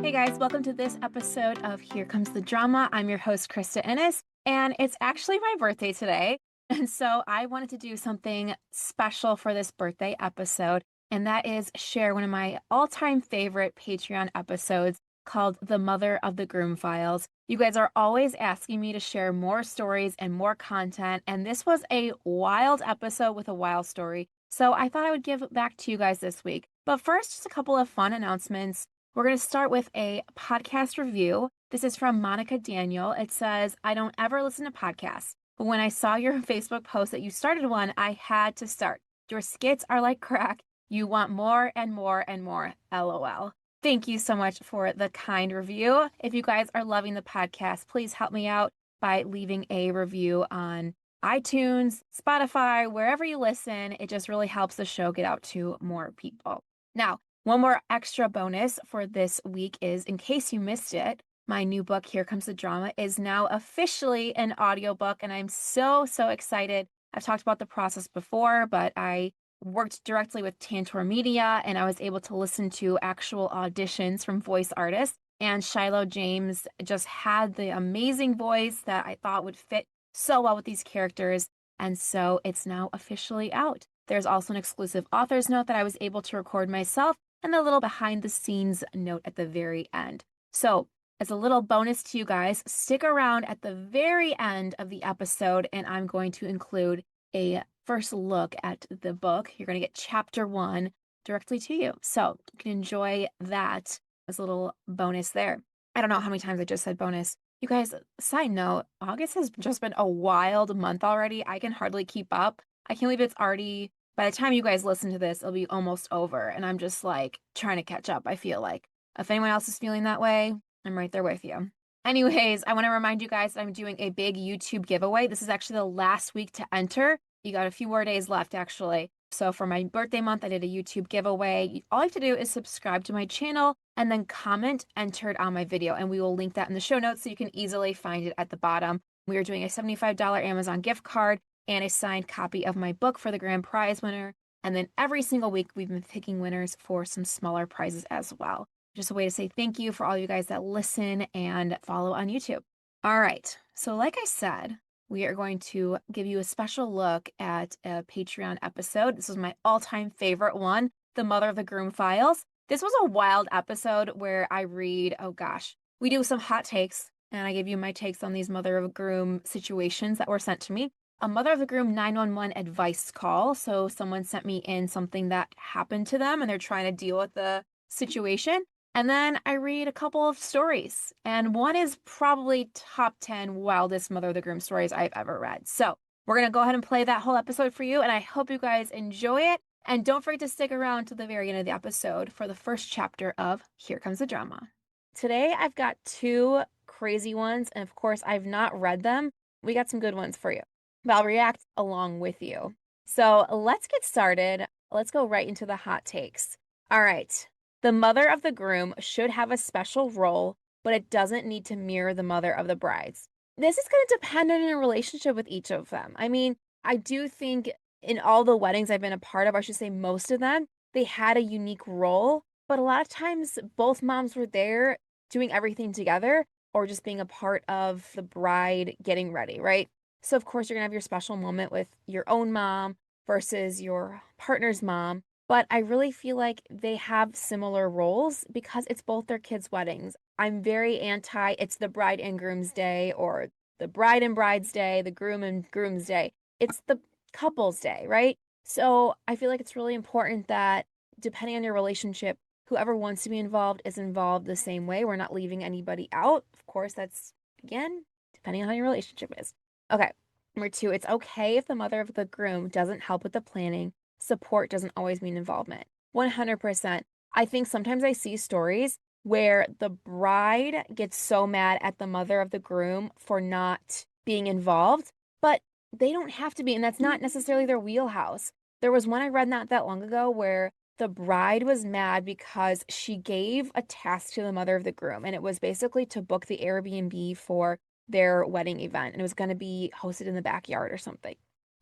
Hey guys, welcome to this episode of Here Comes the Drama. I'm your host, Christa, and it's actually my birthday today. And so I wanted to do something special for this birthday episode, and that is share one of my all-time favorite Patreon episodes called The Mother of the Groom Files. You guys are always asking me to share more stories and more content, and this was a wild episode with a wild story. So I thought I would give back to you guys this week. But first, just a couple of fun announcements. We're going to start with a podcast review. This is from Monica Daniel. It says, I don't ever listen to podcasts, but when I saw your Facebook post that you started one, I had to start. Your skits are like crack. You want more and more and more. LOL. Thank you so much for the kind review. If you guys are loving the podcast, please help me out by leaving a review on iTunes, Spotify, wherever you listen. It just really helps the show get out to more people. Now, one more extra bonus for this week is, in case you missed it, my new book, Here Comes the Drama, is now officially an audiobook, and I'm so excited. I've talked about the process before, but I worked directly with Tantor Media, and I was able to listen to actual auditions from voice artists, and Shiloh James just had the amazing voice that I thought would fit so well with these characters, and so it's now officially out. There's also an exclusive author's note that I was able to record myself, and a little behind the scenes note at the very end. So as a little bonus to you guys, stick around at the very end of the episode, and I'm going to include a first look at the book. You're going to get chapter 1 directly to you. So you can enjoy that as a little bonus there. I don't know how many times I just said bonus. You guys, side note, August has just been a wild month already. I can hardly keep up. I can't believe it's already, by the time you guys listen to this, it'll be almost over. And I'm just like trying to catch up, I feel like. If anyone else is feeling that way, I'm right there with you. Anyways, I want to remind you guys that I'm doing a big YouTube giveaway. This is actually the last week to enter. You got a few more days left, actually. So for my birthday month, I did a YouTube giveaway. All you have to do is subscribe to my channel and then comment entered on my video. And we will link that in the show notes so you can easily find it at the bottom. We are doing a $75 Amazon gift card and a signed copy of my book for the grand prize winner. And then every single week, we've been picking winners for some smaller prizes as well. Just a way to say thank you for all you guys that listen and follow on YouTube. All right, so like I said, we are going to give you a special look at a Patreon episode. This was my all-time favorite one, The Mother of the Groom Files. This was a wild episode where I read, we do some hot takes, and I give you my takes on these Mother of a Groom situations that were sent to me. A Mother of the Groom 911 advice call. So someone sent me in something that happened to them and they're trying to deal with the situation. And then I read a couple of stories, and one is probably top 10 wildest Mother of the Groom stories I've ever read. So we're going to go ahead and play that whole episode for you, and I hope you guys enjoy it. And don't forget to stick around to the very end of the episode for the first chapter of Here Comes the Drama. Today, I've got 2 crazy ones, and of course, I've not read them. We got some good ones for you, but I'll react along with you. So let's get started. Let's go right into the hot takes. All right. The mother of the groom should have a special role, but it doesn't need to mirror the mother of the brides. This is going to depend on your relationship with each of them. I mean, I do think in all the weddings I've been a part of, I should say most of them, they had a unique role, but a lot of times both moms were there doing everything together or just being a part of the bride getting ready, right? So of course you're going to have your special moment with your own mom versus your partner's mom. But I really feel like they have similar roles because it's both their kids' weddings. I'm very anti, it's the bride and groom's day or the bride and bride's day, the groom and groom's day. It's the couple's day, right? So I feel like it's really important that depending on your relationship, whoever wants to be involved is involved the same way. We're not leaving anybody out. Of course, that's, again, depending on how your relationship is. Okay, number 2, it's okay if the mother of the groom doesn't help with the planning. Support doesn't always mean involvement. 100%. I think sometimes I see stories where the bride gets so mad at the mother of the groom for not being involved, but they don't have to be, and that's not necessarily their wheelhouse. There was one I read not that long ago where the bride was mad because she gave a task to the mother of the groom, and it was basically to book the Airbnb for their wedding event, and it was going to be hosted in the backyard or something.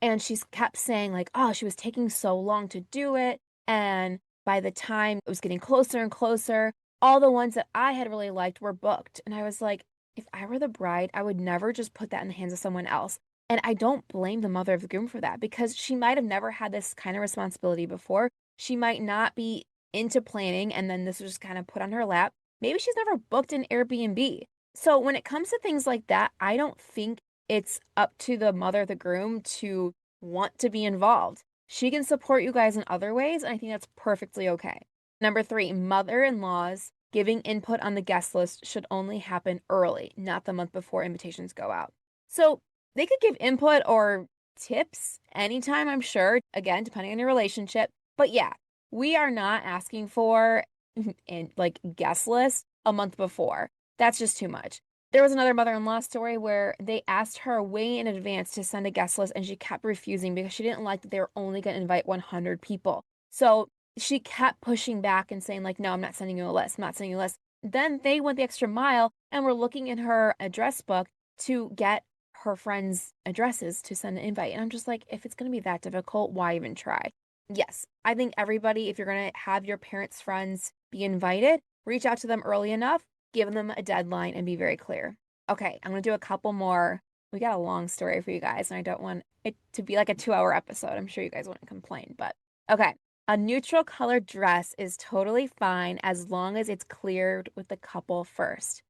And she kept saying like, oh, she was taking so long to do it. And by the time it was getting closer and closer, all the ones that I had really liked were booked. And I was like, if I were the bride, I would never just put that in the hands of someone else. And I don't blame the mother of the groom for that because she might have never had this kind of responsibility before. She might not be into planning, and then this was just kind of put on her lap. Maybe she's never booked an Airbnb. So when it comes to things like that, I don't think it's up to the mother of the groom to want to be involved. She can support you guys in other ways, and I think that's perfectly okay. Number three, mother-in-laws giving input on the guest list should only happen early, not the month before invitations go out. So they could give input or tips anytime, I'm sure, again, depending on your relationship. But yeah, we are not asking for like guest list a month before. That's just too much. There was another mother-in-law story where they asked her way in advance to send a guest list and she kept refusing because she didn't like that they were only going to invite 100 people. So she kept pushing back and saying like, no, I'm not sending you a list. I'm not sending you a list. Then they went the extra mile and were looking in her address book to get her friends' addresses to send an invite. And I'm just like, if it's going to be that difficult, why even try? Yes, I think everybody, if you're going to have your parents' friends be invited, reach out to them early enough, give them a deadline, and be very clear. Okay, I'm going to do a couple more. We got a long story for you guys, and I don't want it to be like a 2-hour episode. I'm sure you guys wouldn't complain, but okay. A neutral colored dress is totally fine as long as it's cleared with the couple first.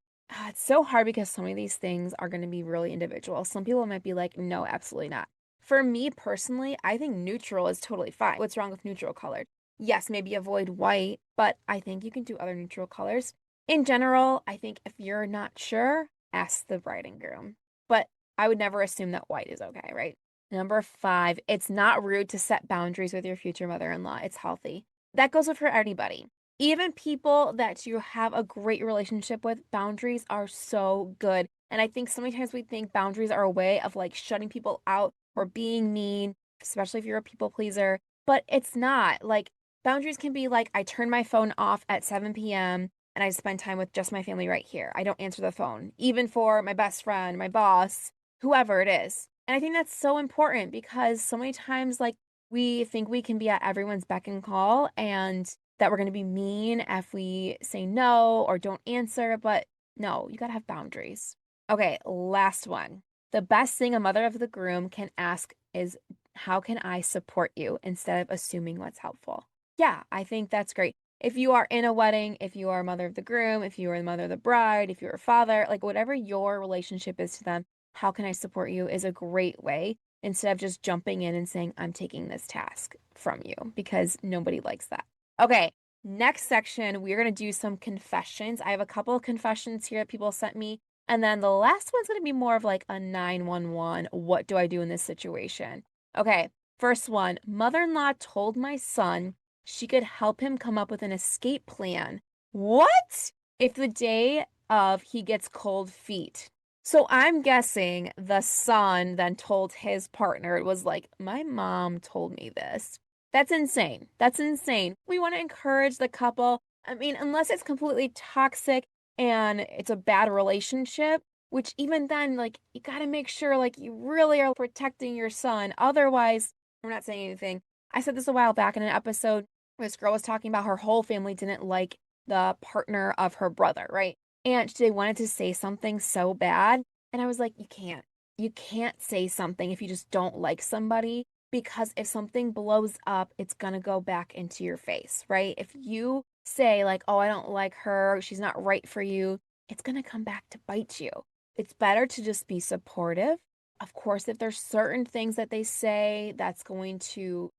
It's so hard because some of these things are going to be really individual. Some people might be like, no, absolutely not. For me personally, I think neutral is totally fine. What's wrong with neutral colored? Yes, maybe avoid white, but I think you can do other neutral colors. In general, I think if you're not sure, ask the bride and groom. But I would never assume that white is okay, right? Number 5, it's not rude to set boundaries with your future mother-in-law. It's healthy. That goes for anybody. Even people that you have a great relationship with, boundaries are so good. And I think so many times we think boundaries are a way of like shutting people out or being mean, especially if you're a people pleaser. But it's not. Like boundaries can be like, I turn my phone off at 7 p.m. and I spend time with just my family right here. I don't answer the phone, even for my best friend, my boss, whoever it is. And I think that's so important because so many times, like, we think we can be at everyone's beck and call and that we're going to be mean if we say no or don't answer. But no, you got to have boundaries. Okay, last one. The best thing a mother of the groom can ask is, how can I support you instead of assuming what's helpful? Yeah, I think that's great. If you are in a wedding, if you are a mother of the groom, if you are the mother of the bride, if you're a father, like whatever your relationship is to them, how can I support you is a great way instead of just jumping in and saying, I'm taking this task from you because nobody likes that. Okay, next section, we're going to do some confessions. I have a couple of confessions here that people sent me. And then the last one's going to be more of like a 911. What do I do in this situation? Okay, first one, mother-in-law told my son she could help him come up with an escape plan. What? If the day of he gets cold feet. So I'm guessing the son then told his partner, it was like, my mom told me this. That's insane. That's insane. We want to encourage the couple. I mean, unless it's completely toxic and it's a bad relationship, which even then, like, you got to make sure, like, you really are protecting your son. Otherwise, we're not saying anything. I said this a while back in an episode. This girl was talking about her whole family didn't like the partner of her brother, right? And they wanted to say something so bad. And I was like, you can't. You can't say something if you just don't like somebody because if something blows up, it's going to go back into your face, right? If you say like, oh, I don't like her, she's not right for you, it's going to come back to bite you. It's better to just be supportive. Of course, if there's certain things that they say that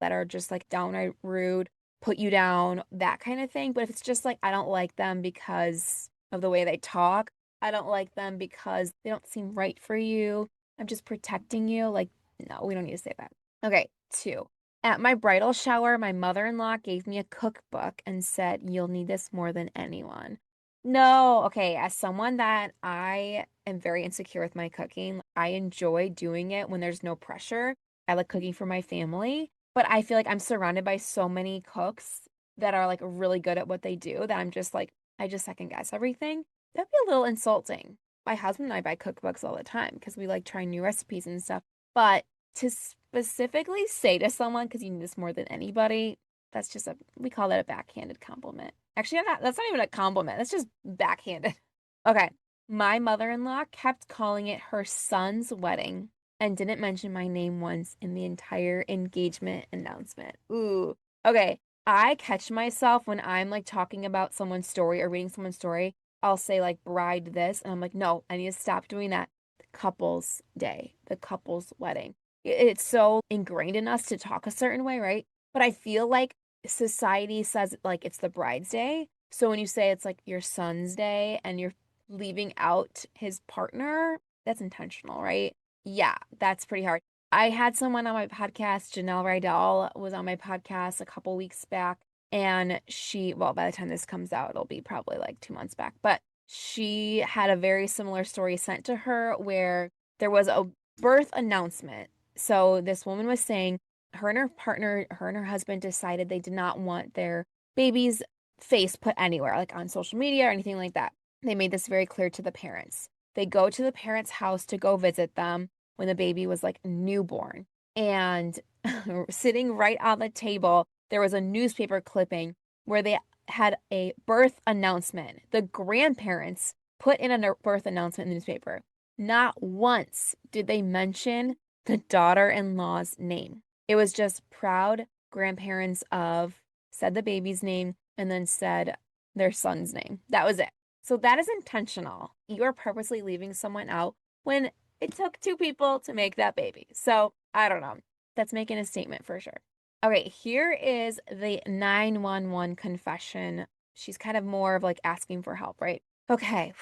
are just like downright rude, put you down, that kind of thing. But if it's just like, I don't like them because of the way they talk, I don't like them because they don't seem right for you, I'm just protecting you, like, no, we don't need to say that. Okay, 2. At my bridal shower, my mother-in-law gave me a cookbook and said, you'll need this more than anyone. No, okay, as someone that I am very insecure with my cooking, I enjoy doing it when there's no pressure. I like cooking for my family, but I feel like I'm surrounded by so many cooks that are like really good at what they do that I'm just like, I just second guess everything. That'd be a little insulting. My husband and I buy cookbooks all the time because we like trying new recipes and stuff. But to specifically say to someone, because you need this more than anybody, we call that a backhanded compliment. Actually, that's not even a compliment. That's just backhanded. Okay. My mother-in-law kept calling it her son's wedding and didn't mention my name once in the entire engagement announcement. Ooh. Okay. I catch myself when I'm like talking about someone's story or reading someone's story. I'll say like bride this, and I'm like, no, I need to stop doing that. The couple's day, the couple's wedding. It's so ingrained in us to talk a certain way, right? But I feel like society says like it's the bride's day. So when you say it's like your son's day and you're leaving out his partner, that's intentional, right? Yeah, that's pretty hard. I had someone on my podcast, Janelle Rydell was on my podcast a couple weeks back, and well, by the time this comes out, it'll be probably like 2 months back, but she had a very similar story sent to her where there was a birth announcement. So this woman was saying her and her partner, her and her husband decided they did not want their baby's face put anywhere, like on social media or anything like that. They made this very clear to the parents. They go to the parents' house to go visit them when the baby was like newborn. And sitting right on the table, there was a newspaper clipping where they had a birth announcement. The grandparents put in a birth announcement in the newspaper. Not once did they mention the daughter-in-law's name. It was just proud grandparents of, said the baby's name, and then said their son's name. That was it. So that is intentional. You are purposely leaving someone out when it took two people to make that baby. So I don't know. That's making a statement for sure. Okay, here is the 911 confession. She's kind of more of like asking for help, right? Okay.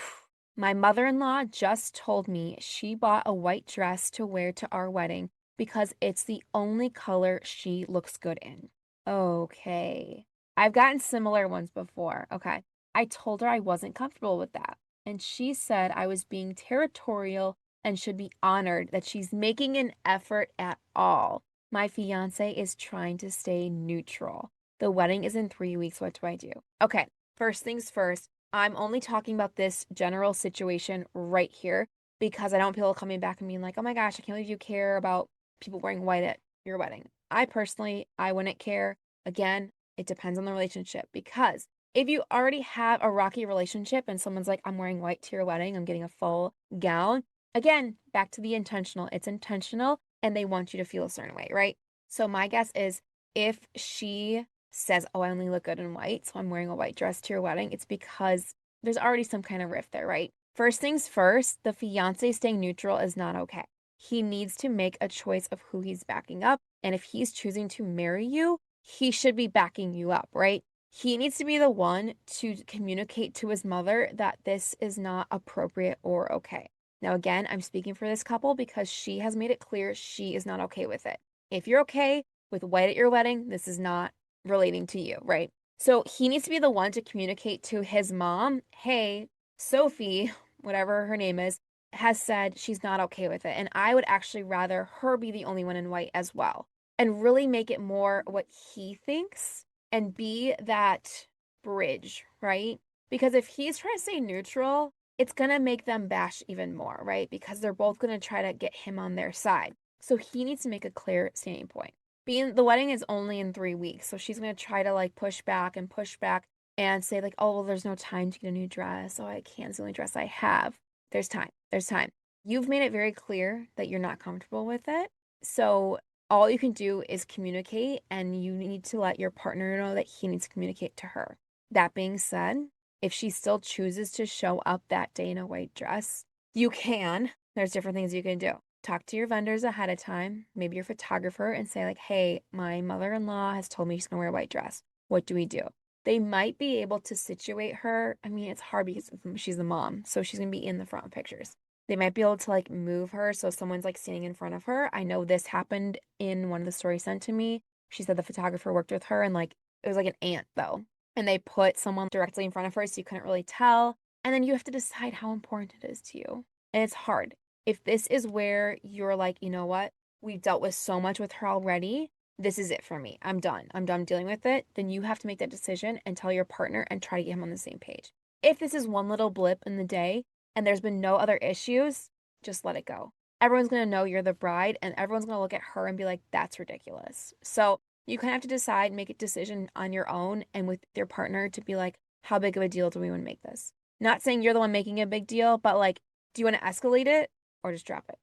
My mother-in-law just told me she bought a white dress to wear to our wedding because it's the only color she looks good in. Okay. I've gotten similar ones before. Okay. I told her I wasn't comfortable with that. And she said I was being territorial and should be honored that she's making an effort at all. My fiance is trying to stay neutral. The wedding is in 3 weeks. What do I do? Okay. First things first. I'm only talking about this general situation right here because I don't want people coming back and being like, oh my gosh, I can't believe you care about people wearing white at your wedding. I wouldn't care. Again, it depends on the relationship because if you already have a rocky relationship and someone's like, I'm wearing white to your wedding, I'm getting a full gown. Again, back to the intentional. It's intentional and they want you to feel a certain way, right? So my guess is if she says, oh, I only look good in white, so I'm wearing a white dress to your wedding, it's because there's already some kind of rift there, right? First things first, the fiance staying neutral is not okay. He needs to make a choice of who he's backing up. And if he's choosing to marry you, he should be backing you up, right? He needs to be the one to communicate to his mother that this is not appropriate or okay. Now, again, I'm speaking for this couple because she has made it clear she is not okay with it. If you're okay with white at your wedding, this is not relating to you, right? So he needs to be the one to communicate to his mom, hey, Sophie, whatever her name is, has said she's not okay with it. And I would actually rather her be the only one in white as well. And really make it more what he thinks and be that bridge, right? Because if he's trying to stay neutral, it's going to make them bash even more, right? Because they're both going to try to get him on their side. So he needs to make a clear standing point. The wedding is only in 3 weeks, so she's going to try to like push back and say like, oh, well, there's no time to get a new dress. Oh, I can't. It's the only dress I have. There's time. There's time. You've made it very clear that you're not comfortable with it. So all you can do is communicate, and you need to let your partner know that he needs to communicate to her. That being said, if she still chooses to show up that day in a white dress, you can. There's different things you can do. Talk to your vendors ahead of time, maybe your photographer, and say like, hey, my mother-in-law has told me she's gonna wear a white dress. What do we do? They might be able to situate her. I mean, it's hard because she's the mom, so she's gonna be in the front pictures. They might be able to like move her so someone's like standing in front of her. I know this happened in one of the stories sent to me. She said the photographer worked with her and like it was like an aunt though. And they put someone directly in front of her so you couldn't really tell. And then you have to decide how important it is to you. And it's hard. If this is where you're like, you know what? We've dealt with so much with her already. This is it for me. I'm done. I'm done dealing with it. Then you have to make that decision and tell your partner and try to get him on the same page. If this is one little blip in the day and there's been no other issues, just let it go. Everyone's going to know you're the bride and everyone's going to look at her and be like, that's ridiculous. So You kind of have to decide, make a decision on your own and with your partner to be like, how big of a deal do we want to make this? Not saying you're the one making a big deal, but like, do you want to escalate it or just drop it?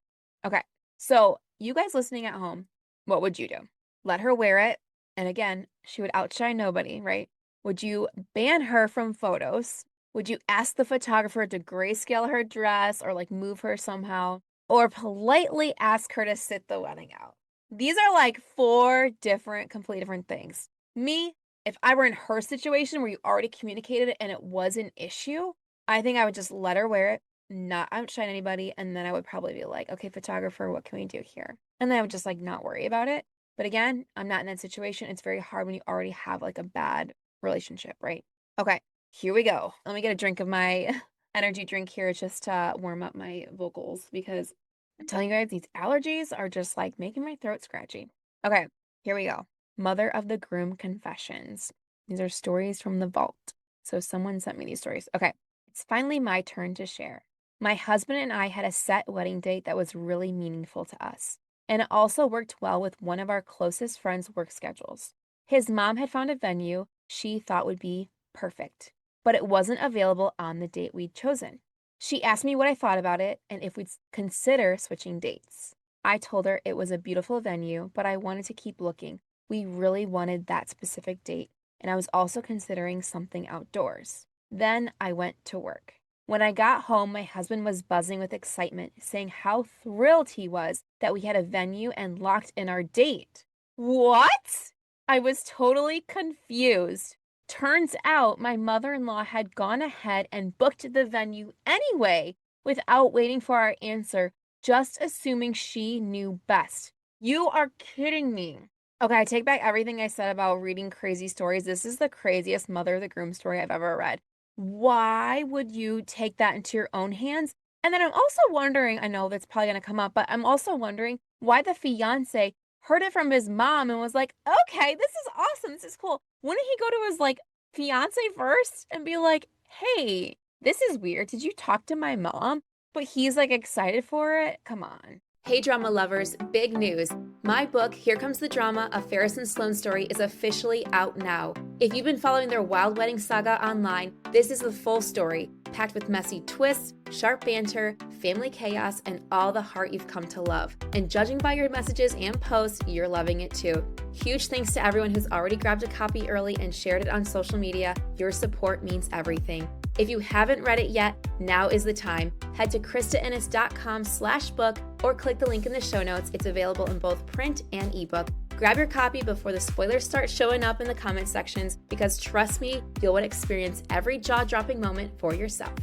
Okay. So, you guys listening at home, what would you do? Let her wear it. And again, she would outshine nobody, right? Would you ban her from photos? Would you ask the photographer to grayscale her dress or like move her somehow? Or politely ask her to sit the wedding out? These are like four different, completely different things. Me, if I were in her situation where you already communicated it and it was an issue, I think I would just let her wear it, not outshine anybody, and then I would probably be like, okay, photographer, what can we do here? And then I would just like not worry about it. But again, I'm not in that situation. It's very hard when you already have like a bad relationship, right? Okay, here we go. Let me get a drink of my energy drink here just to warm up my vocals because I'm telling you guys, these allergies are just like making my throat scratchy. Okay, here we go. Mother of the Groom Confessions. These are stories from the vault. So someone sent me these stories. Okay, it's finally my turn to share. My husband and I had a set wedding date that was really meaningful to us, and it also worked well with one of our closest friends' work schedules. His mom had found a venue she thought would be perfect, but it wasn't available on the date we'd chosen. She asked me what I thought about it and if we'd consider switching dates. I told her it was a beautiful venue, but I wanted to keep looking. We really wanted that specific date, and I was also considering something outdoors. Then I went to work. When I got home, my husband was buzzing with excitement, saying how thrilled he was that we had a venue and locked in our date. What? I was totally confused. Turns out my mother-in-law had gone ahead and booked the venue anyway without waiting for our answer, just assuming she knew best. You are kidding me. Okay, I take back everything I said about reading crazy stories. This is the craziest Mother of the Groom story I've ever read. Why would you take that into your own hands? And then I'm also wondering, I know that's probably going to come up, but I'm also wondering why the fiance heard it from his mom and was like, okay, this is awesome. This is cool. Wouldn't he go to his like fiance first and be like, hey, this is weird. Did you talk to my mom? But he's like excited for it. Come on. Hey, drama lovers, big news. My book, Here Comes the Drama, A Ferris and Sloan Story, is officially out now. If you've been following their wild wedding saga online, this is the full story, packed with messy twists, sharp banter, family chaos, and all the heart you've come to love. And judging by your messages and posts, you're loving it too. Huge thanks to everyone who's already grabbed a copy early and shared it on social media. Your support means everything. If you haven't read it yet, now is the time. Head to KristaEnnis.com/book or click the link in the show notes. It's available in both print and ebook. Grab your copy before the spoilers start showing up in the comment sections because trust me, you'll want to experience every jaw-dropping moment for yourself.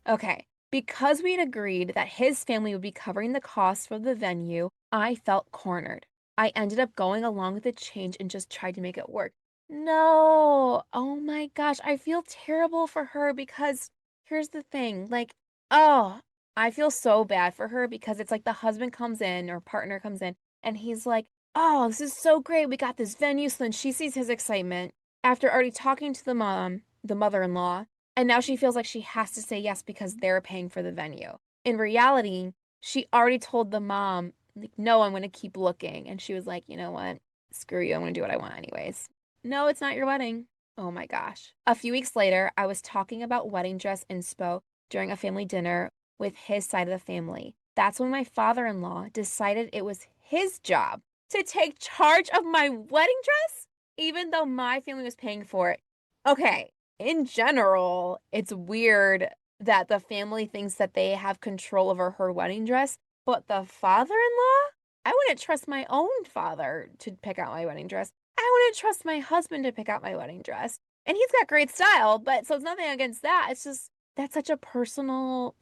Okay, because we'd agreed that his family would be covering the cost for the venue, I felt cornered. I ended up going along with the change and just tried to make it work. No, oh my gosh, I feel terrible for her because here's the thing, like, oh, I feel so bad for her because it's like the husband comes in or partner comes in and he's like, oh, this is so great. We got this venue. So then she sees his excitement after already talking to the mom, the mother-in-law, and now she feels like she has to say yes because they're paying for the venue. In reality, she already told the mom, like, no, I'm going to keep looking. And she was like, you know what? Screw you. I'm going to do what I want anyways. No, it's not your wedding. Oh my gosh. A few weeks later, I was talking about wedding dress inspo during a family dinner with his side of the family. That's when my father-in-law decided it was his job to take charge of my wedding dress, even though my family was paying for it. Okay, in general, it's weird that the family thinks that they have control over her wedding dress, but the father-in-law? I wouldn't trust my own father to pick out my wedding dress. I wouldn't trust my husband to pick out my wedding dress. And he's got great style, but so it's nothing against that. It's just that's such a personal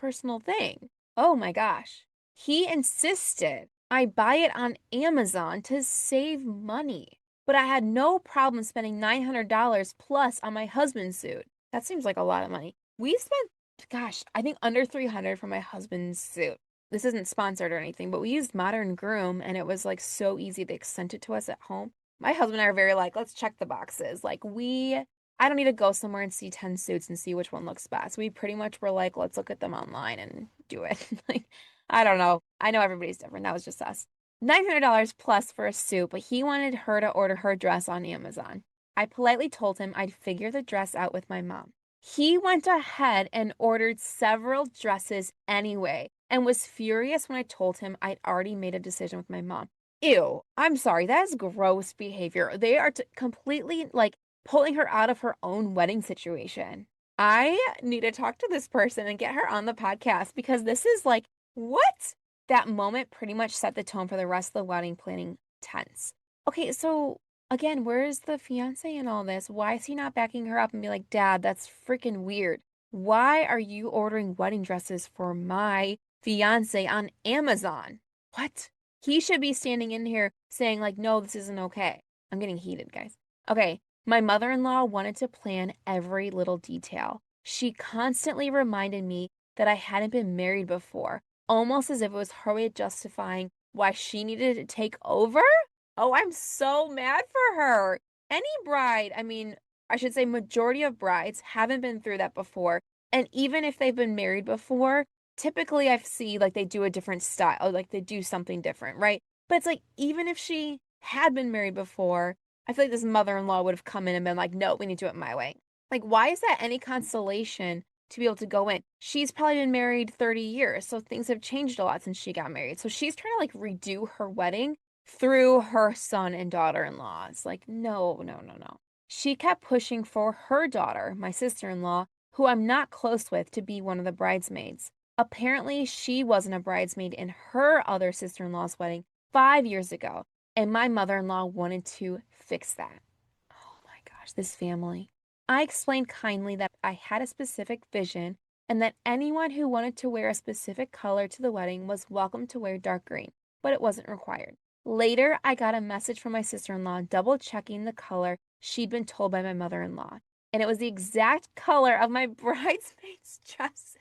thing. Oh my gosh. He insisted I buy it on Amazon to save money. But I had no problem spending $900 plus on my husband's suit. That seems like a lot of money. We spent, gosh, I think under $300 for my husband's suit. This isn't sponsored or anything, but we used Modern Groom and it was like so easy. They sent it to us at home. My husband and I are very like, let's check the boxes. Like I don't need to go somewhere and see 10 suits and see which one looks best. We pretty much were like, let's look at them online and do it. Like, I don't know. I know everybody's different. That was just us. $900 plus for a suit, but he wanted her to order her dress on Amazon. I politely told him I'd figure the dress out with my mom. He went ahead and ordered several dresses anyway and was furious when I told him I'd already made a decision with my mom. Ew, I'm sorry, that is gross behavior. They are completely like pulling her out of her own wedding situation. I need to talk to this person and get her on the podcast because this is like, what? That moment pretty much set the tone for the rest of the wedding planning tense. Okay, so again, where's the fiance in all this? Why is he not backing her up and be like, Dad, that's freaking weird. Why are you ordering wedding dresses for my fiance on Amazon? What? He should be standing in here saying, like, no, this isn't okay. I'm getting heated, guys. Okay, my mother-in-law wanted to plan every little detail. She constantly reminded me that I hadn't been married before, almost as if it was her way of justifying why she needed to take over. Oh, I'm so mad for her. Any bride, I mean, I should say majority of brides haven't been through that before. And even if they've been married before, typically I see like they do a different style, like they do something different, right? But it's like, even if she had been married before, I feel like this mother-in-law would have come in and been like, no, we need to do it my way. Like, why is that any consolation to be able to go in? She's probably been married 30 years, so things have changed a lot since she got married. So she's trying to like redo her wedding through her son and daughter-in-law. It's like, no, no, no, no. She kept pushing for her daughter, my sister-in-law, who I'm not close with, to be one of the bridesmaids. Apparently, she wasn't a bridesmaid in her other sister-in-law's wedding 5 years ago, and my mother-in-law wanted to fix that. Oh my gosh, this family. I explained kindly that I had a specific vision and that anyone who wanted to wear a specific color to the wedding was welcome to wear dark green, but it wasn't required. Later, I got a message from my sister-in-law double-checking the color she'd been told by my mother-in-law, and it was the exact color of my bridesmaids' dresses.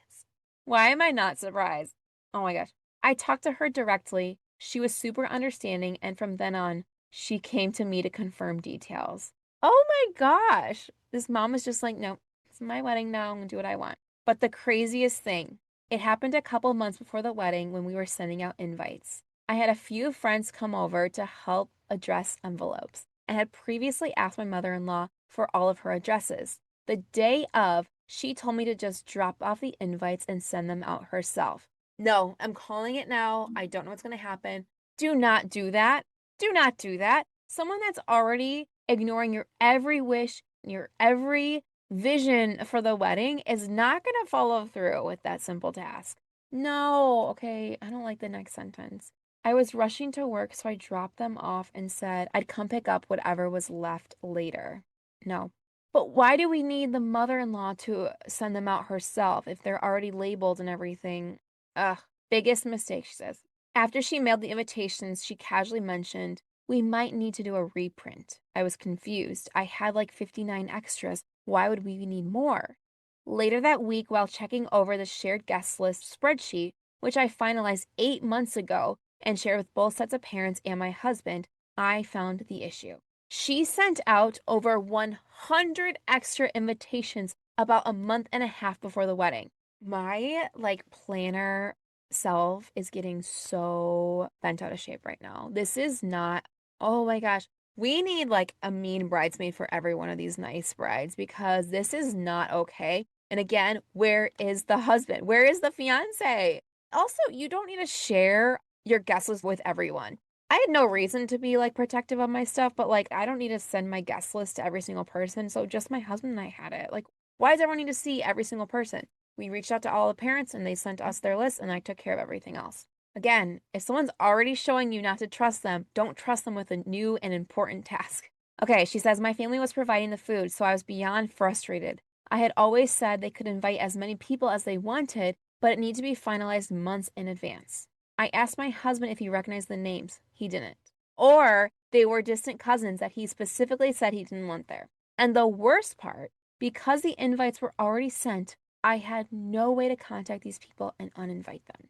Why am I not surprised? Oh my gosh. I talked to her directly. She was super understanding, and from then on, she came to me to confirm details. Oh my gosh. This mom was just like, no, it's my wedding now. I'm going to do what I want. But the craziest thing, it happened a couple months before the wedding when we were sending out invites. I had a few friends come over to help address envelopes and had previously asked my mother-in-law for all of her addresses. The day of, she told me to just drop off the invites and send them out herself. No, I'm calling it now. I don't know what's going to happen. Do not do that. Do not do that. Someone that's already ignoring your every wish, your every vision for the wedding is not going to follow through with that simple task. No, okay, I don't like the next sentence. I was rushing to work, so I dropped them off and said I'd come pick up whatever was left later. No. But why do we need the mother-in-law to send them out herself if they're already labeled and everything? Ugh, biggest mistake, she says. After she mailed the invitations, she casually mentioned, we might need to do a reprint. I was confused. I had like 59 extras. Why would we need more? Later that week, while checking over the shared guest list spreadsheet, which I finalized 8 months ago and shared with both sets of parents and my husband, I found the issue. She sent out over 100 extra invitations about a month and a half before the wedding. My planner self is getting so bent out of shape right now. This is not, oh my gosh. We need like a mean bridesmaid for every one of these nice brides because this is not okay. And again, where is the husband? Where is the fiance? Also, you don't need to share your guest list with everyone. I had no reason to be like protective of my stuff, but like I don't need to send my guest list to every single person. So just my husband and I had it. Like, why does everyone need to see every single person? We reached out to all the parents and they sent us their list and I took care of everything else. Again, if someone's already showing you not to trust them, don't trust them with a new and important task. Okay, she says, my family was providing the food, so I was beyond frustrated. I had always said they could invite as many people as they wanted, but it needed to be finalized months in advance. I asked my husband if he recognized the names. He didn't. Or they were distant cousins that he specifically said he didn't want there. And the worst part, because the invites were already sent, I had no way to contact these people and uninvite them.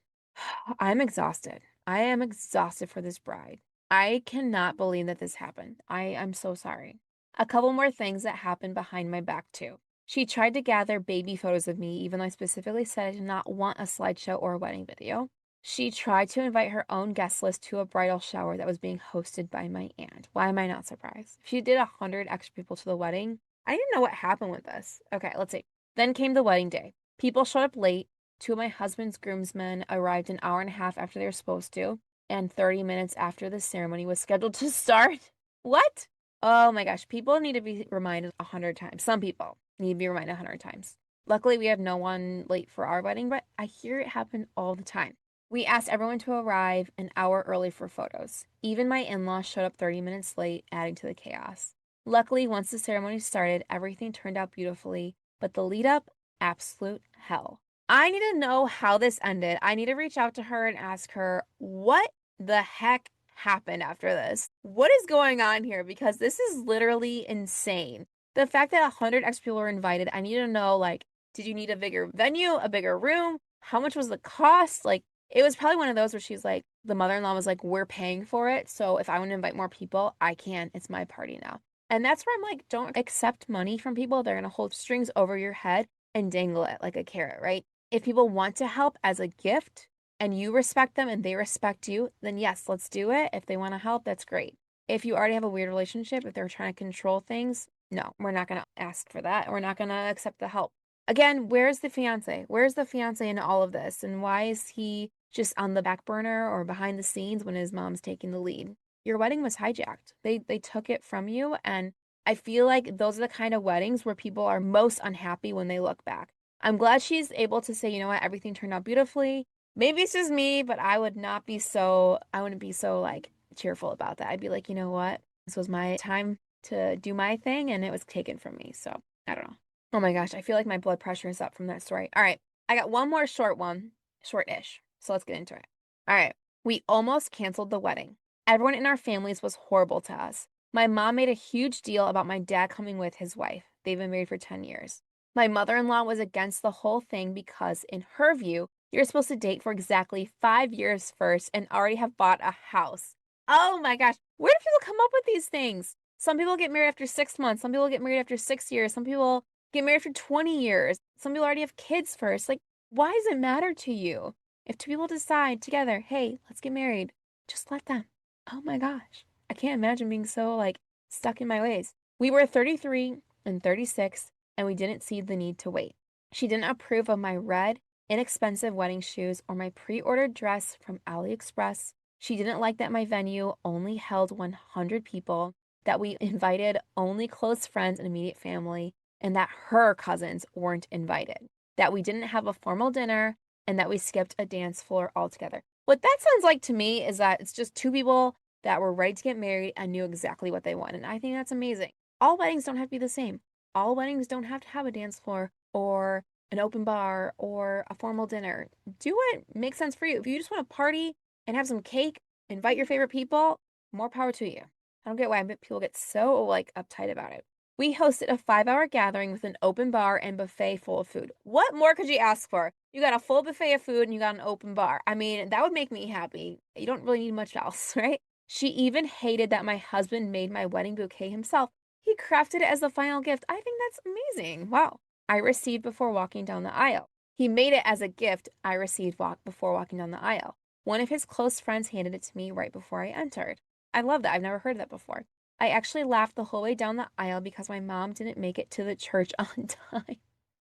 I'm exhausted. I am exhausted for this bride. I cannot believe that this happened. I'm so sorry. A couple more things that happened behind my back, too. She tried to gather baby photos of me, even though I specifically said I did not want a slideshow or a wedding video. She tried to invite her own guest list to a bridal shower that was being hosted by my aunt. Why am I not surprised? If she did 100 extra people to the wedding, I didn't know what happened with this. Okay, let's see. Then came the wedding day. People showed up late. Two of my husband's groomsmen arrived an hour and a half after they were supposed to, and 30 minutes after the ceremony was scheduled to start. What? Oh my gosh, people need to be reminded 100 times. Some people need to be reminded 100 times. Luckily, we have no one late for our wedding, but I hear it happen all the time. We asked everyone to arrive an hour early for photos. Even my in-laws showed up 30 minutes late, adding to the chaos. Luckily, once the ceremony started, everything turned out beautifully, but the lead up, absolute hell. I need to know how this ended. I need to reach out to her and ask her what the heck happened after this. What is going on here? Because this is literally insane. The fact that 100 extra people were invited, I need to know, like, did you need a bigger venue, a bigger room? How much was the cost? Like, it was probably one of those where she's like, the mother-in-law was like, we're paying for it. So if I want to invite more people, I can. It's my party now. And that's where I'm like, don't accept money from people. They're going to hold strings over your head and dangle it like a carrot, right? If people want to help as a gift and you respect them and they respect you, then yes, let's do it. If they want to help, that's great. If you already have a weird relationship, if they're trying to control things, no, we're not going to ask for that. We're not going to accept the help. Again, where's the fiance? Where's the fiance in all of this? And why is he just on the back burner or behind the scenes when his mom's taking the lead? Your wedding was hijacked. They took it from you. And I feel like those are the kind of weddings where people are most unhappy when they look back. I'm glad she's able to say, you know what, everything turned out beautifully. Maybe it's just me, but I wouldn't be so like cheerful about that. I'd be like, you know what? This was my time to do my thing and it was taken from me. So I don't know. Oh my gosh, I feel like my blood pressure is up from that story. All right, I got one more short one, short-ish. So let's get into it. All right, we almost canceled the wedding. Everyone in our families was horrible to us. My mom made a huge deal about my dad coming with his wife. They've been married for 10 years. My mother-in-law was against the whole thing because, in her view, you're supposed to date for exactly 5 years first and already have bought a house. Oh my gosh, where do people come up with these things? Some people get married after 6 months. Some people get married after 6 years. Some people get married for 20 years. Some people already have kids first. Like, why does it matter to you? If two people decide together, hey, let's get married, just let them. Oh my gosh. I can't imagine being so, like, stuck in my ways. We were 33 and 36, and we didn't see the need to wait. She didn't approve of my red, inexpensive wedding shoes or my pre-ordered dress from AliExpress. She didn't like that my venue only held 100 people, that we invited only close friends and immediate family, and that her cousins weren't invited, that we didn't have a formal dinner, and that we skipped a dance floor altogether. What that sounds like to me is that it's just two people that were ready to get married and knew exactly what they wanted. And I think that's amazing. All weddings don't have to be the same. All weddings don't have to have a dance floor or an open bar or a formal dinner. Do what makes sense for you. If you just want to party and have some cake, invite your favorite people, more power to you. I don't get why people get so like uptight about it. We hosted a 5-hour gathering with an open bar and buffet full of food. What more could you ask for? You got a full buffet of food and you got an open bar. I mean, that would make me happy. You don't really need much else, right? She even hated that my husband made my wedding bouquet himself. He crafted it as the final gift. I think that's amazing. Wow. I received before walking down the aisle. He made it as a gift I received before walking down the aisle. One of his close friends handed it to me right before I entered. I love that. I've never heard that before. I actually laughed the whole way down the aisle because my mom didn't make it to the church on time.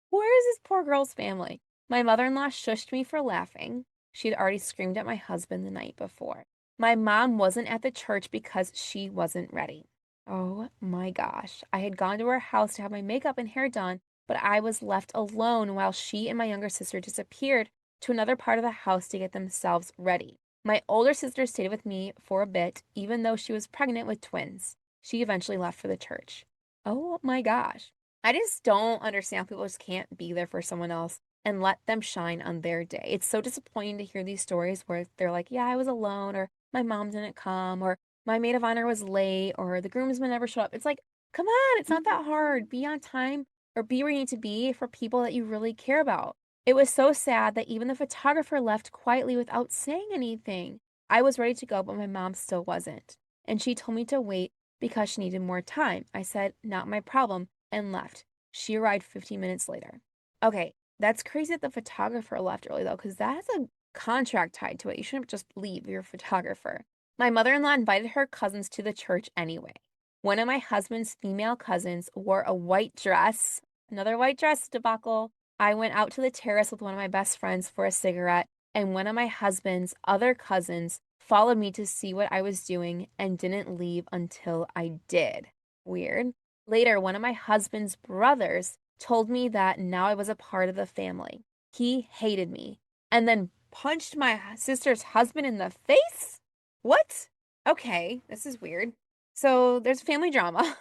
Where is this poor girl's family? My mother-in-law shushed me for laughing. She had already screamed at my husband the night before. My mom wasn't at the church because she wasn't ready. Oh my gosh. I had gone to her house to have my makeup and hair done, but I was left alone while she and my younger sister disappeared to another part of the house to get themselves ready. My older sister stayed with me for a bit, even though she was pregnant with twins. She eventually left for the church. Oh my gosh. I just don't understand how people just can't be there for someone else and let them shine on their day. It's so disappointing to hear these stories where they're like, yeah, I was alone, or my mom didn't come, or my maid of honor was late, or the groomsmen never showed up. It's like, come on, it's not that hard. Be on time or be where you need to be for people that you really care about. It was so sad that even the photographer left quietly without saying anything. I was ready to go, but my mom still wasn't. And she told me to wait because she needed more time. I said, not my problem, and left. She arrived 15 minutes later. Okay, that's crazy that the photographer left early, though, because that has a contract tied to it. You shouldn't just leave your photographer. My mother-in-law invited her cousins to the church anyway. One of my husband's female cousins wore a white dress. Another white dress debacle. I went out to the terrace with one of my best friends for a cigarette, and one of my husband's other cousins followed me to see what I was doing and didn't leave until I did. Weird. Later, one of my husband's brothers told me that now I was a part of the family. He hated me and then punched my sister's husband in the face? What? Okay, this is weird. So there's family drama.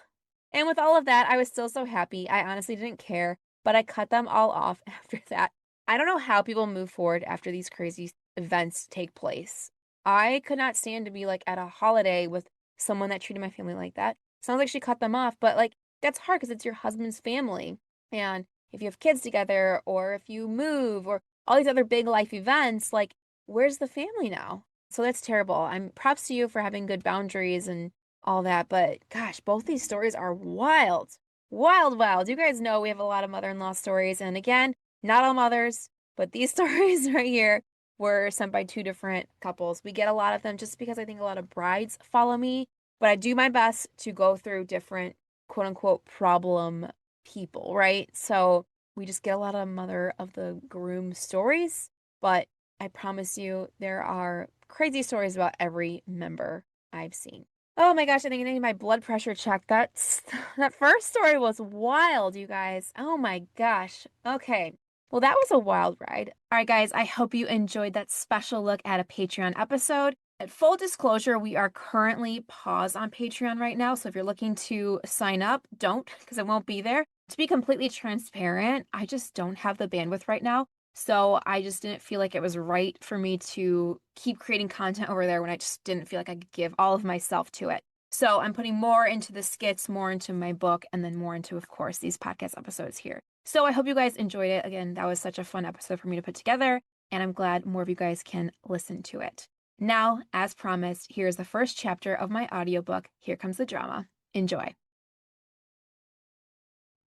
And with all of that, I was still so happy. I honestly didn't care, but I cut them all off after that. I don't know how people move forward after these crazy events take place. I could not stand to be like at a holiday with someone that treated my family like that. Sounds like she cut them off, but like that's hard because it's your husband's family. And if you have kids together or if you move or all these other big life events, like where's the family now? So that's terrible. I'm props to you for having good boundaries and all that, but gosh, both these stories are wild. Wild, wild. You guys know we have a lot of mother-in-law stories, and again, not all mothers, but these stories right here were sent by two different couples. We get a lot of them just because I think a lot of brides follow me, but I do my best to go through different quote unquote problem people, right? So we just get a lot of mother of the groom stories, but I promise you there are crazy stories about every member I've seen. Oh my gosh, I think I need my blood pressure checked. That first story was wild, you guys. Oh my gosh. Okay. Well, that was a wild ride. All right, guys, I hope you enjoyed that special look at a Patreon episode. At full disclosure, we are currently paused on Patreon right now. So if you're looking to sign up, don't, because it won't be there. To be completely transparent, I just don't have the bandwidth right now. So I just didn't feel like it was right for me to keep creating content over there when I just didn't feel like I could give all of myself to it. So I'm putting more into the skits, more into my book, and then more into, of course, these podcast episodes here. So I hope you guys enjoyed it. Again, that was such a fun episode for me to put together, and I'm glad more of you guys can listen to it. Now, as promised, here's the first chapter of my audiobook, Here Comes the Drama. Enjoy.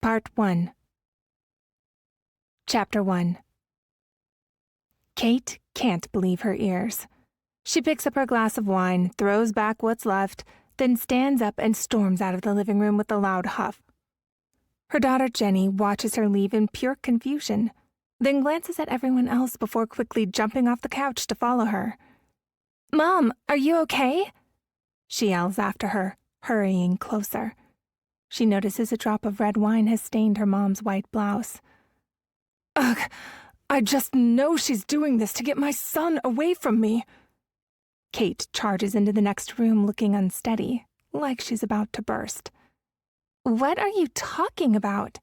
Part 1. Chapter 1. Kate can't believe her ears. She picks up her glass of wine, throws back what's left, then stands up and storms out of the living room with a loud huff. Her daughter Jenny watches her leave in pure confusion, then glances at everyone else before quickly jumping off the couch to follow her. "Mom, are you okay?" she yells after her, hurrying closer. She notices a drop of red wine has stained her mom's white blouse. "Ugh, I just know she's doing this to get my son away from me." Kate charges into the next room looking unsteady, like she's about to burst. "What are you talking about?"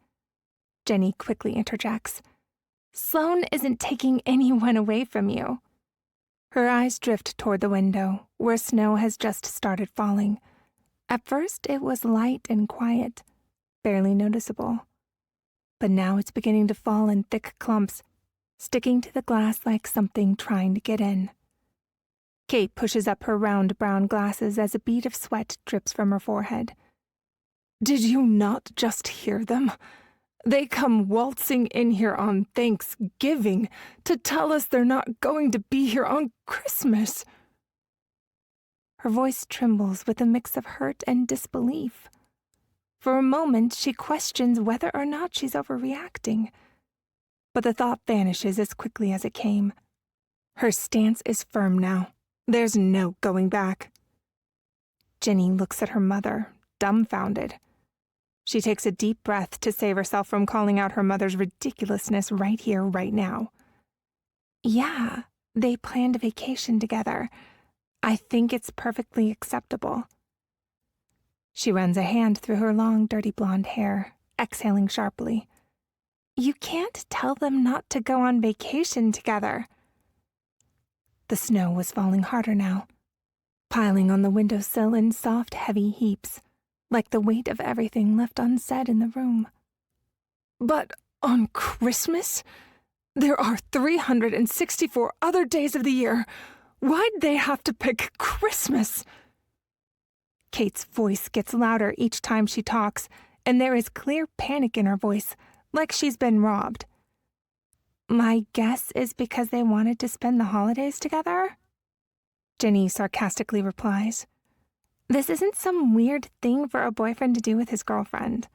Jenny quickly interjects. "Sloan isn't taking anyone away from you." Her eyes drift toward the window, where snow has just started falling. At first, it was light and quiet, barely noticeable. But now it's beginning to fall in thick clumps, sticking to the glass like something trying to get in. Kate pushes up her round brown glasses as a bead of sweat drips from her forehead. "Did you not just hear them? They come waltzing in here on Thanksgiving to tell us they're not going to be here on Christmas." Her voice trembles with a mix of hurt and disbelief. For a moment, she questions whether or not she's overreacting. But the thought vanishes as quickly as it came. Her stance is firm now. There's no going back. Jenny looks at her mother, dumbfounded. She takes a deep breath to save herself from calling out her mother's ridiculousness right here, right now. "Yeah, they planned a vacation together. I think it's perfectly acceptable." She runs a hand through her long, dirty blonde hair, exhaling sharply. "You can't tell them not to go on vacation together." The snow was falling harder now, piling on the windowsill in soft, heavy heaps, like the weight of everything left unsaid in the room. "But on Christmas? There are 364 other days of the year. Why'd they have to pick Christmas?" Kate's voice gets louder each time she talks, and there is clear panic in her voice, like she's been robbed. My guess is because they wanted to spend the holidays together? Jenny sarcastically replies. This isn't some weird thing for a boyfriend to do with his girlfriend.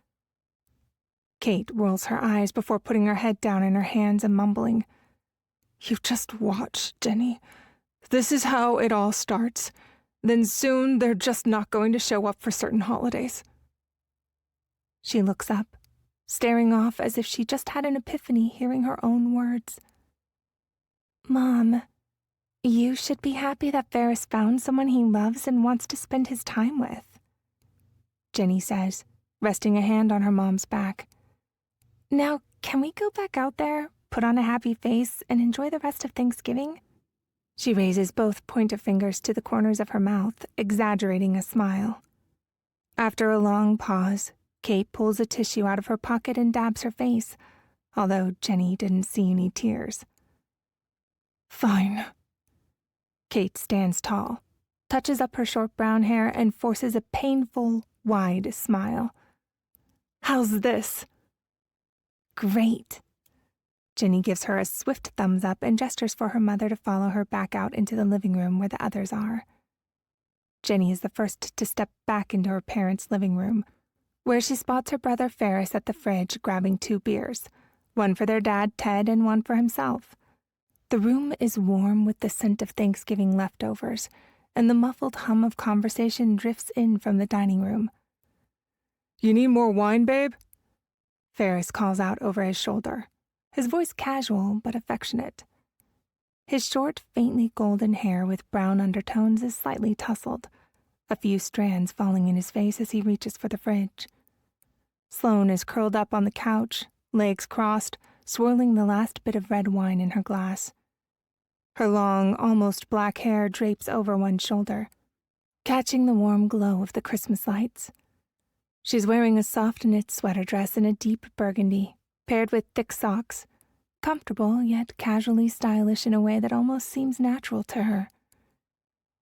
Kate rolls her eyes before putting her head down in her hands and mumbling. You just watch, Jenny. This is how it all starts. Then soon they're just not going to show up for certain holidays. She looks up, staring off as if she just had an epiphany hearing her own words. Mom, you should be happy that Ferris found someone he loves and wants to spend his time with, Jenny says, resting a hand on her mom's back. Now, can we go back out there, put on a happy face, and enjoy the rest of Thanksgiving? She raises both pointer fingers to the corners of her mouth, exaggerating a smile. After a long pause, Kate pulls a tissue out of her pocket and dabs her face, although Jenny didn't see any tears. Fine. Kate stands tall, touches up her short brown hair, and forces a painful, wide smile. How's this? Great. Jenny gives her a swift thumbs up and gestures for her mother to follow her back out into the living room where the others are. Jenny is the first to step back into her parents' living room, where she spots her brother Ferris at the fridge grabbing 2 beers, one for their dad Ted and one for himself. The room is warm with the scent of Thanksgiving leftovers, and the muffled hum of conversation drifts in from the dining room. You need more wine, babe? Ferris calls out over his shoulder, his voice casual but affectionate. His short, faintly golden hair with brown undertones is slightly tousled, a few strands falling in his face as he reaches for the fridge. Sloan is curled up on the couch, legs crossed, swirling the last bit of red wine in her glass. Her long, almost black hair drapes over one shoulder, catching the warm glow of the Christmas lights. She's wearing a soft knit sweater dress in a deep burgundy, paired with thick socks, comfortable yet casually stylish in a way that almost seems natural to her.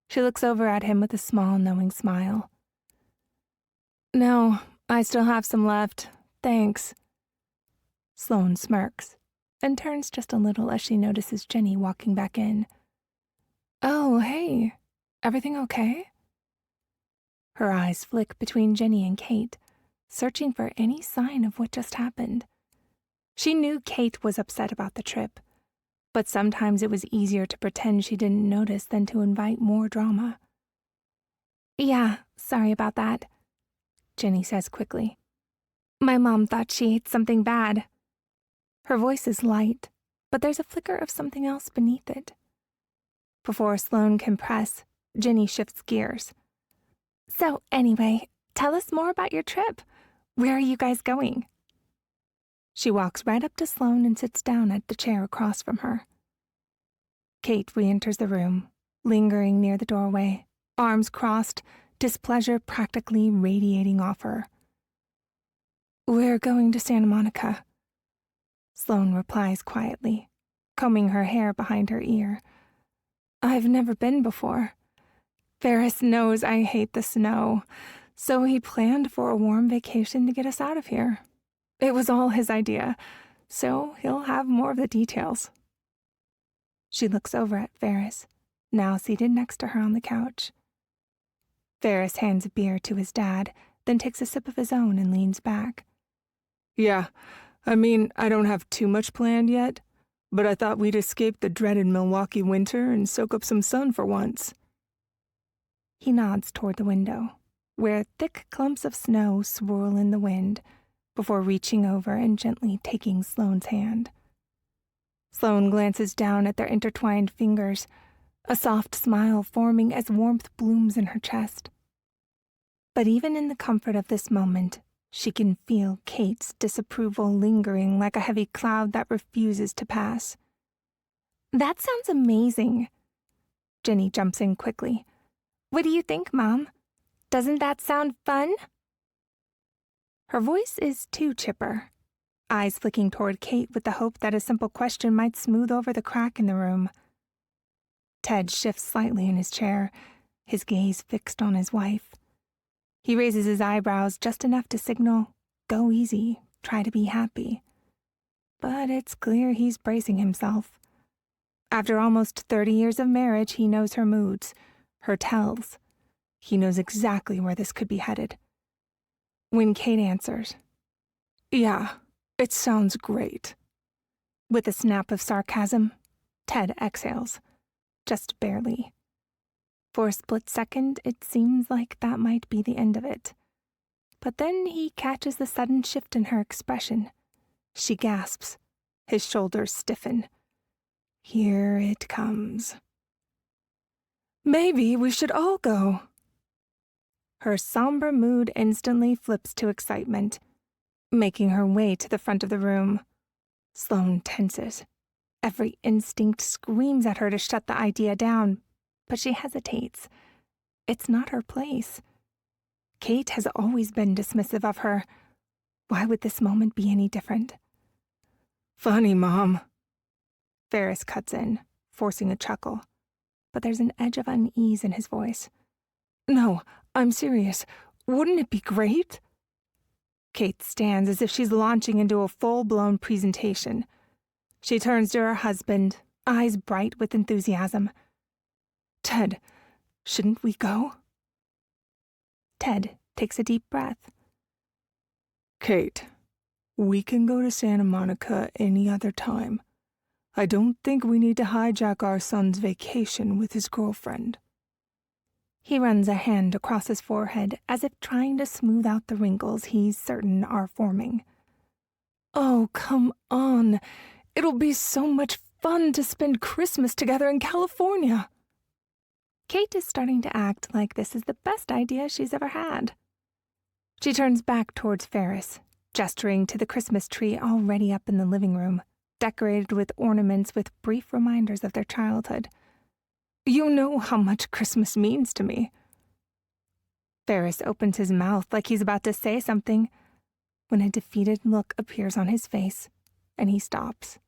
She looks over at him with a small, knowing smile. No, I still have some left. Thanks. Sloan smirks and turns just a little as she notices Jenny walking back in. Oh, hey. Everything okay? Her eyes flick between Jenny and Kate, searching for any sign of what just happened. She knew Kate was upset about the trip, but sometimes it was easier to pretend she didn't notice than to invite more drama. Yeah, sorry about that, Jenny says quickly. My mom thought she ate something bad. Her voice is light, but there's a flicker of something else beneath it. Before Sloan can press, Jenny shifts gears. So anyway, tell us more about your trip. Where are you guys going? She walks right up to Sloan and sits down at the chair across from her. Kate re-enters the room, lingering near the doorway, arms crossed, displeasure practically radiating off her. We're going to Santa Monica, Sloan replies quietly, combing her hair behind her ear. I've never been before. Ferris knows I hate the snow, so he planned for a warm vacation to get us out of here. It was all his idea, so he'll have more of the details. She looks over at Ferris, now seated next to her on the couch. Ferris hands a beer to his dad, then takes a sip of his own and leans back. Yeah, I mean, I don't have too much planned yet, but I thought we'd escape the dreaded Milwaukee winter and soak up some sun for once. He nods toward the window, where thick clumps of snow swirl in the wind, before reaching over and gently taking Sloan's hand. Sloan glances down at their intertwined fingers, a soft smile forming as warmth blooms in her chest. But even in the comfort of this moment, she can feel Kate's disapproval lingering like a heavy cloud that refuses to pass. That sounds amazing. Jenny jumps in quickly. What do you think, Mom? Doesn't that sound fun? Her voice is too chipper, eyes flicking toward Kate with the hope that a simple question might smooth over the crack in the room. Ted shifts slightly in his chair, his gaze fixed on his wife. He raises his eyebrows just enough to signal, go easy, try to be happy. But it's clear he's bracing himself. After almost 30 years of marriage, he knows her moods, her tells. He knows exactly where this could be headed. When Kate answers, "Yeah, it sounds great." With a snap of sarcasm, Ted exhales, just barely. For a split second, it seems like that might be the end of it. But then he catches the sudden shift in her expression. She gasps. His shoulders stiffen. Here it comes. "Maybe we should all go." Her somber mood instantly flips to excitement, making her way to the front of the room. Sloan tenses. Every instinct screams at her to shut the idea down, but she hesitates. It's not her place. Kate has always been dismissive of her. Why would this moment be any different? "Funny, Mom." Ferris cuts in, forcing a chuckle, but there's an edge of unease in his voice. "No, I'm serious. Wouldn't it be great?" Kate stands as if she's launching into a full-blown presentation. She turns to her husband, eyes bright with enthusiasm. "Ted, shouldn't we go?" Ted takes a deep breath. "Kate, we can go to Santa Monica any other time. I don't think we need to hijack our son's vacation with his girlfriend." He runs a hand across his forehead as if trying to smooth out the wrinkles he's certain are forming. "Oh, come on. It'll be so much fun to spend Christmas together in California." Kate is starting to act like this is the best idea she's ever had. She turns back towards Ferris, gesturing to the Christmas tree already up in the living room, decorated with ornaments with brief reminders of their childhood. "You know how much Christmas means to me." Ferris opens his mouth like he's about to say something, when a defeated look appears on his face, and he stops.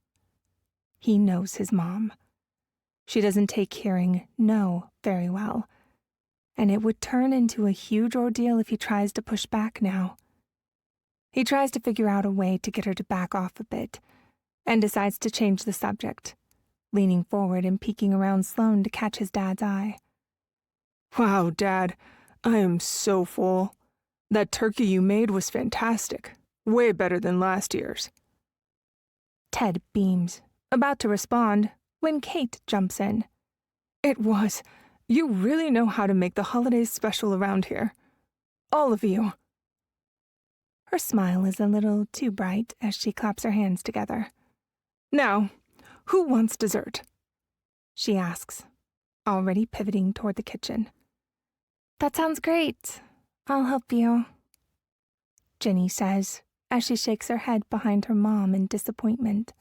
He knows his mom. She doesn't take hearing no very well, and it would turn into a huge ordeal if he tries to push back now. He tries to figure out a way to get her to back off a bit, and decides to change the subject, leaning forward and peeking around Sloan to catch his dad's eye. "Wow, Dad, I am so full. That turkey you made was fantastic. Way better than last year's." Ted beams, about to respond, when Kate jumps in. "It was. You really know how to make the holidays special around here. All of you." Her smile is a little too bright as she claps her hands together. "Now, who wants dessert?" she asks, already pivoting toward the kitchen. "That sounds great. I'll help you," Jenny says, as she shakes her head behind her mom in disappointment.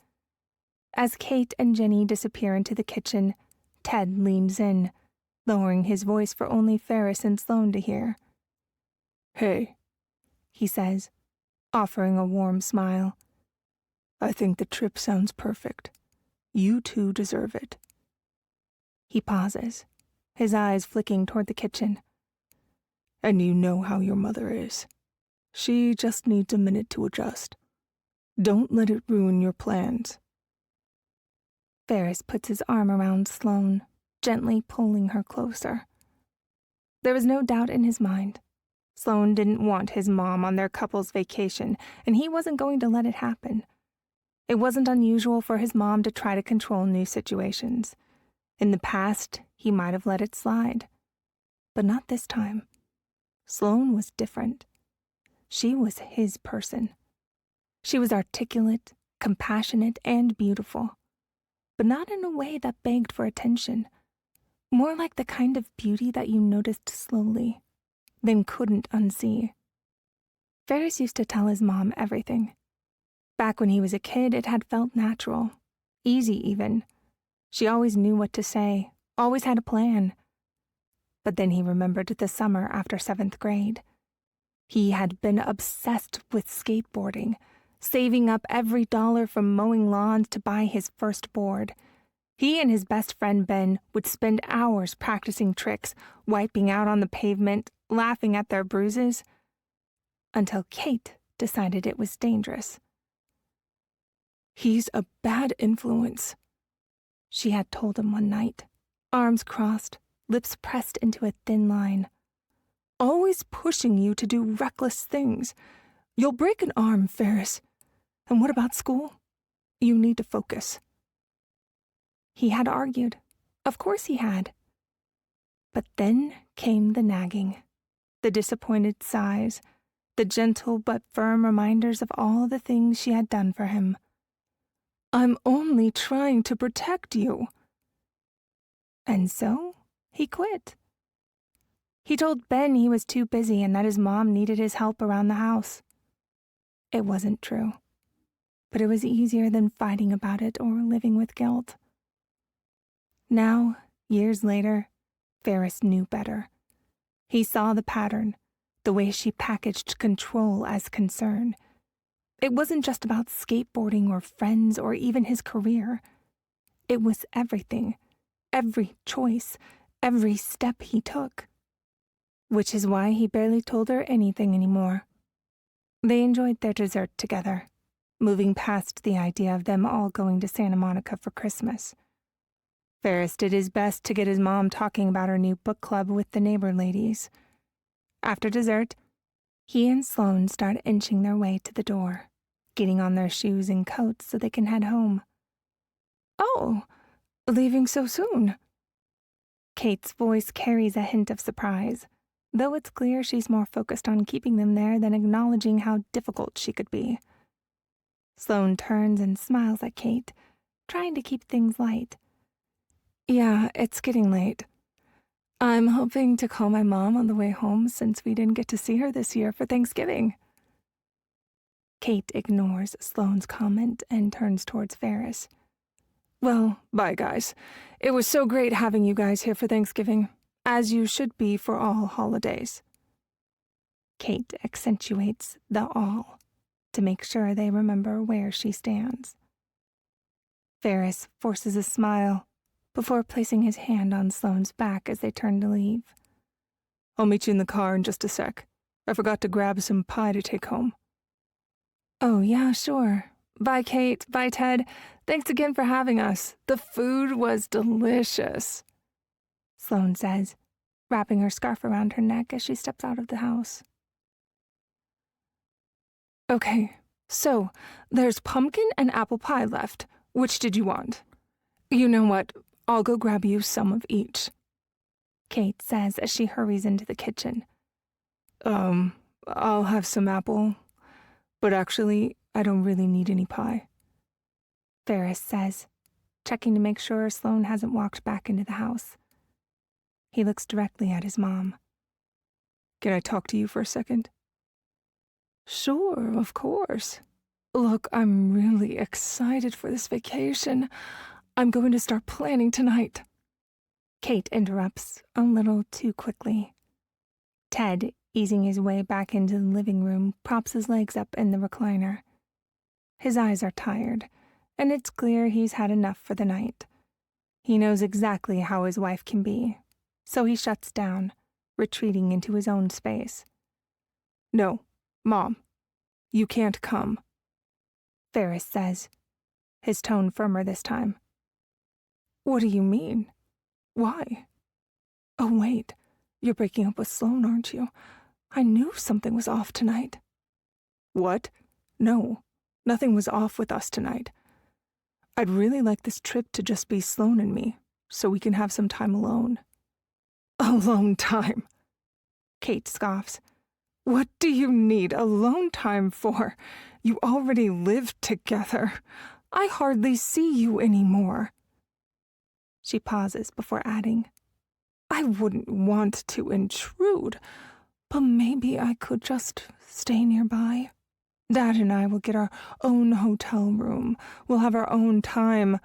As Kate and Jenny disappear into the kitchen, Ted leans in, lowering his voice for only Ferris and Sloan to hear. "Hey," he says, offering a warm smile. "I think the trip sounds perfect. You two deserve it." He pauses, his eyes flicking toward the kitchen. "And you know how your mother is. She just needs a minute to adjust. Don't let it ruin your plans." Ferris puts his arm around Sloan, gently pulling her closer. There was no doubt in his mind. Sloan didn't want his mom on their couple's vacation, and he wasn't going to let it happen. It wasn't unusual for his mom to try to control new situations. In the past, he might have let it slide. But not this time. Sloan was different. She was his person. She was articulate, compassionate, and beautiful. But not in a way that begged for attention. More like the kind of beauty that you noticed slowly, then couldn't unsee. Ferris used to tell his mom everything. Back when he was a kid, it had felt natural, easy even. She always knew what to say, always had a plan. But then he remembered the summer after 7th grade. He had been obsessed with skateboarding, saving up every dollar from mowing lawns to buy his first board. He and his best friend Ben would spend hours practicing tricks, wiping out on the pavement, laughing at their bruises, until Kate decided it was dangerous. "He's a bad influence," she had told him one night, arms crossed, lips pressed into a thin line. "Always pushing you to do reckless things. You'll break an arm, Ferris. And what about school? You need to focus." He had argued. Of course he had. But then came the nagging, the disappointed sighs, the gentle but firm reminders of all the things she had done for him. "I'm only trying to protect you." And so he quit. He told Ben he was too busy and that his mom needed his help around the house. It wasn't true, but it was easier than fighting about it or living with guilt. Now, years later, Ferris knew better. He saw the pattern, the way she packaged control as concern. It wasn't just about skateboarding or friends or even his career. It was everything, every choice, every step he took. Which is why he barely told her anything anymore. They enjoyed their dessert together, moving past the idea of them all going to Santa Monica for Christmas. Ferris did his best to get his mom talking about her new book club with the neighbor ladies. After dessert, he and Sloan start inching their way to the door, getting on their shoes and coats so they can head home. "Oh, leaving so soon?" Kate's voice carries a hint of surprise, though it's clear she's more focused on keeping them there than acknowledging how difficult she could be. Sloan turns and smiles at Kate, trying to keep things light. "Yeah, it's getting late. I'm hoping to call my mom on the way home since we didn't get to see her this year for Thanksgiving." Kate ignores Sloan's comment and turns towards Ferris. "Well, bye, guys. It was so great having you guys here for Thanksgiving, as you should be for all holidays." Kate accentuates the all to make sure they remember where she stands. Ferris forces a smile before placing his hand on Sloane's back as they turn to leave. "I'll meet you in the car in just a sec. I forgot to grab some pie to take home." "Oh, yeah, sure. Bye, Kate. Bye, Ted. Thanks again for having us. The food was delicious," Sloan says, wrapping her scarf around her neck as she steps out of the house. "Okay, so there's pumpkin and apple pie left. Which did you want?" "You know what? I'll go grab you some of each," Kate says as she hurries into the kitchen. I'll have some apple, but actually, I don't really need any pie," Ferris says, checking to make sure Sloan hasn't walked back into the house. He looks directly at his mom. "Can I talk to you for a second?" "Sure, of course. Look, I'm really excited for this vacation. I'm going to start planning tonight." Kate interrupts a little too quickly. Ted, easing his way back into the living room, props his legs up in the recliner. His eyes are tired, and it's clear he's had enough for the night. He knows exactly how his wife can be, so he shuts down, retreating into his own space. "No, Mom, you can't come," Ferris says, his tone firmer this time. "What do you mean? Why? Oh, wait, you're breaking up with Sloan, aren't you? I knew something was off tonight." "What? No, nothing was off with us tonight. I'd really like this trip to just be Sloan and me, so we can have some time alone." "Alone time?" Kate scoffs. "What do you need alone time for? You already live together. I hardly see you anymore." She pauses before adding, "I wouldn't want to intrude, but maybe I could just stay nearby. Dad and I will get our own hotel room. We'll have our own time,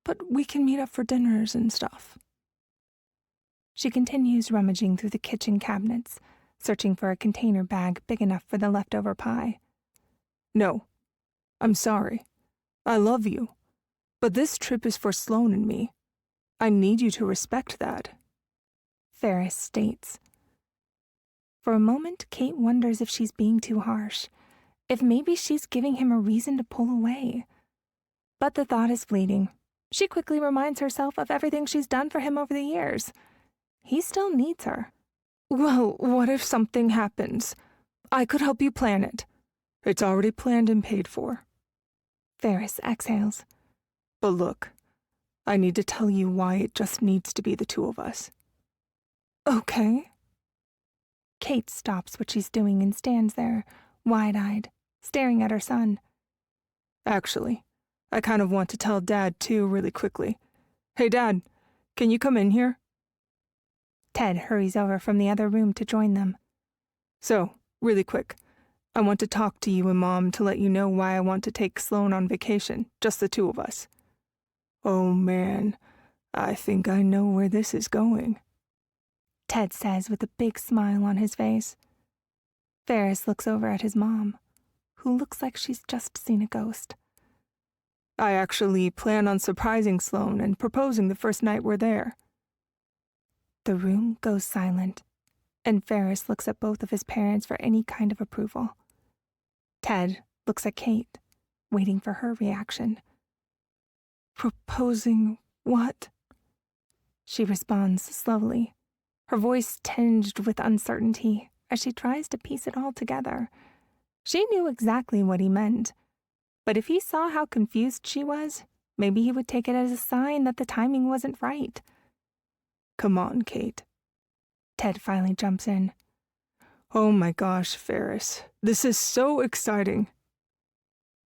but we can meet up for dinners and stuff." She continues rummaging through the kitchen cabinets, searching for a container bag big enough for the leftover pie. "No, I'm sorry. I love you, but this trip is for Sloan and me. I need you to respect that," Ferris states. For a moment, Kate wonders if she's being too harsh, if maybe she's giving him a reason to pull away. But the thought is fleeting. She quickly reminds herself of everything she's done for him over the years. He still needs her. Well, what if something happens? I could help you plan it. It's already planned and paid for. Ferris exhales. But look, I need to tell you why it just needs to be the two of us. Okay. Kate stops what she's doing and stands there, wide-eyed, staring at her son. Actually, I kind of want to tell Dad too really quickly. Hey Dad, can you come in here? Ted hurries over from the other room to join them. So, really quick, I want to talk to you and Mom to let you know why I want to take Sloan on vacation, just the two of us. Oh man, I think I know where this is going, Ted says with a big smile on his face. Ferris looks over at his mom, who looks like she's just seen a ghost. I actually plan on surprising Sloan and proposing the first night we're there. The room goes silent, and Ferris looks at both of his parents for any kind of approval. Ted looks at Kate, waiting for her reaction. Proposing what? She responds slowly, her voice tinged with uncertainty as she tries to piece it all together. She knew exactly what he meant, but if he saw how confused she was, maybe he would take it as a sign that the timing wasn't right. Come on, Kate. Ted finally jumps in. Oh my gosh, Ferris. This is so exciting.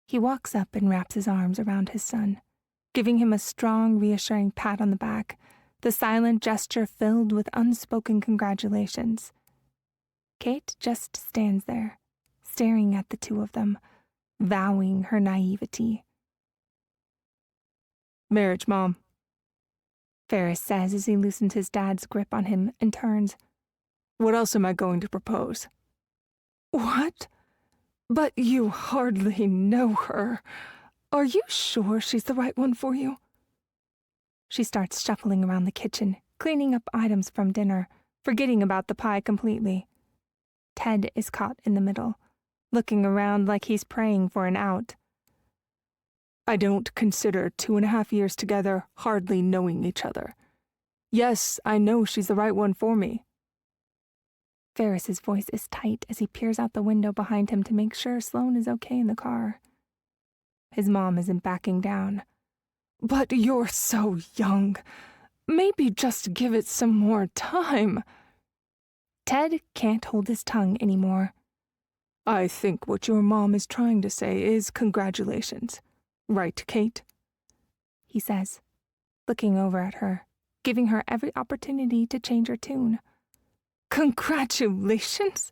He walks up and wraps his arms around his son, giving him a strong, reassuring pat on the back, the silent gesture filled with unspoken congratulations. Kate just stands there, staring at the two of them, vowing her naivety. Marriage, Mom. Ferris says as he loosens his dad's grip on him and turns. What else am I going to propose? What? But you hardly know her. Are you sure she's the right one for you? She starts shuffling around the kitchen, cleaning up items from dinner, forgetting about the pie completely. Ted is caught in the middle, looking around like he's praying for an out. I don't consider 2.5 years together hardly knowing each other. Yes, I know she's the right one for me. Ferris's voice is tight as he peers out the window behind him to make sure Sloan is okay in the car. His mom isn't backing down. But you're so young. Maybe just give it some more time. Ted can't hold his tongue anymore. I think what your mom is trying to say is congratulations. Right, Kate? He says, looking over at her, giving her every opportunity to change her tune. Congratulations?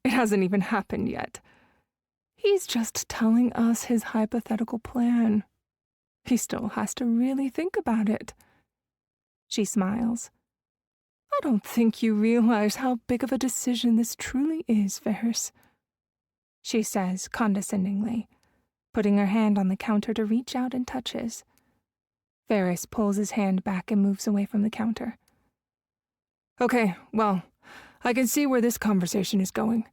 It hasn't even happened yet. He's just telling us his hypothetical plan. He still has to really think about it. She smiles. I don't think you realize how big of a decision this truly is, Ferris, she says condescendingly, putting her hand on the counter to reach out and touch his. Ferris pulls his hand back and moves away from the counter. Okay, well, I can see where this conversation is going.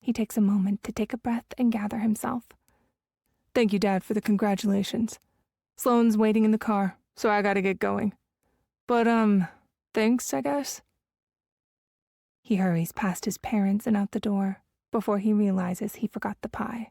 He takes a moment to take a breath and gather himself. Thank you, Dad, for the congratulations. Sloan's waiting in the car, so I gotta get going. But, thanks, I guess? He hurries past his parents and out the door before he realizes he forgot the pie.